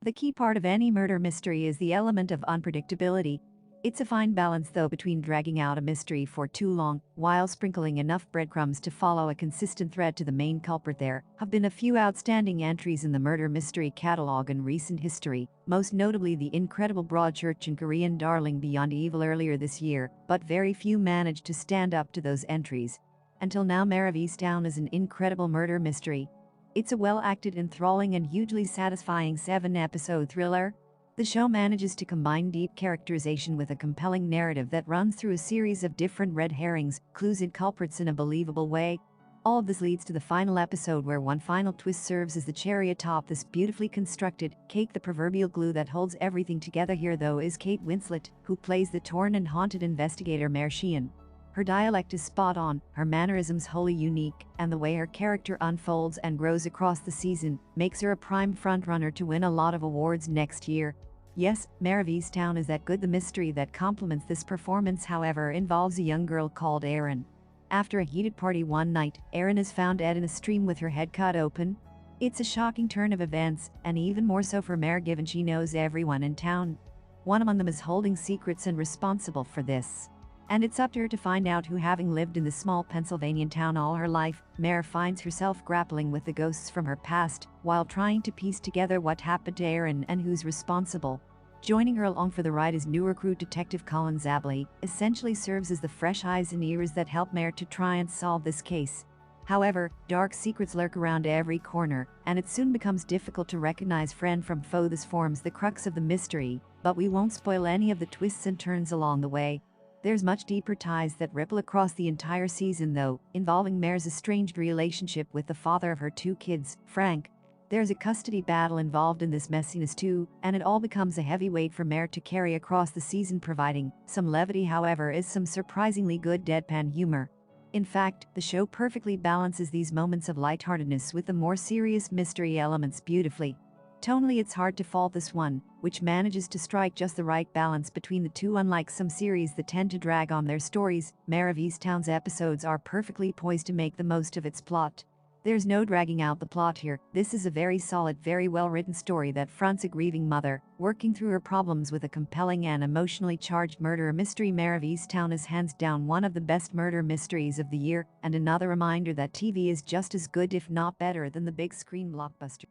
The key part of any murder mystery is the element of unpredictability. It's a fine balance though between dragging out a mystery for too long while sprinkling enough breadcrumbs to follow a consistent thread to the main culprit. There have been a few outstanding entries in the murder mystery catalog in recent history, most notably the incredible Broadchurch and Korean darling Beyond Evil earlier this year, but very few managed to stand up to those entries. Until now, Mare of Easttown is an incredible murder mystery. It's a well-acted, enthralling and hugely satisfying 7-episode thriller. The show manages to combine deep characterization with a compelling narrative that runs through a series of different red herrings, clues and culprits in a believable way. All of this leads to the final episode where one final twist serves as the cherry atop this beautifully constructed cake. The proverbial glue that holds everything together here though is Kate Winslet, who plays the torn and haunted investigator Mare Sheehan. Her dialect is spot on, her mannerisms wholly unique, and the way her character unfolds and grows across the season makes her a prime frontrunner to win a lot of awards next year. Yes, Mare of Easttown is that good. The mystery that complements this performance, however, involves a young girl called Erin. After a heated party one night, Erin is found dead in a stream with her head cut open. It's a shocking turn of events, and even more so for Mare given she knows everyone in town. One among them is holding secrets and responsible for this. And it's up to her to find out who. Having lived in this small Pennsylvania town all her life, Mare finds herself grappling with the ghosts from her past while trying to piece together what happened to Erin and who's responsible. Joining her along for the ride is new recruit Detective Colin Zabley, essentially serves as the fresh eyes and ears that help Mare to try and solve this case. However, dark secrets lurk around every corner, and it soon becomes difficult to recognize friend from foe. This forms the crux of the mystery, but we won't spoil any of the twists and turns along the way. There's much deeper ties that ripple across the entire season though, involving Mare's estranged relationship with the father of her 2 kids, Frank. There's a custody battle involved in this messiness too, and it all becomes a heavy weight for Mare to carry across the season, providing some levity however is some surprisingly good deadpan humor. In fact, the show perfectly balances these moments of lightheartedness with the more serious mystery elements beautifully. Tonally, it's hard to fault this one, which manages to strike just the right balance between the two. Unlike some series that tend to drag on their stories, Mare of Easttown's episodes are perfectly poised to make the most of its plot. There's no dragging out the plot here. This is a very solid, very well-written story that fronts a grieving mother, working through her problems with a compelling and emotionally charged murder mystery. Mare of Easttown is hands down one of the best murder mysteries of the year, and another reminder that TV is just as good if not better than the big screen blockbuster.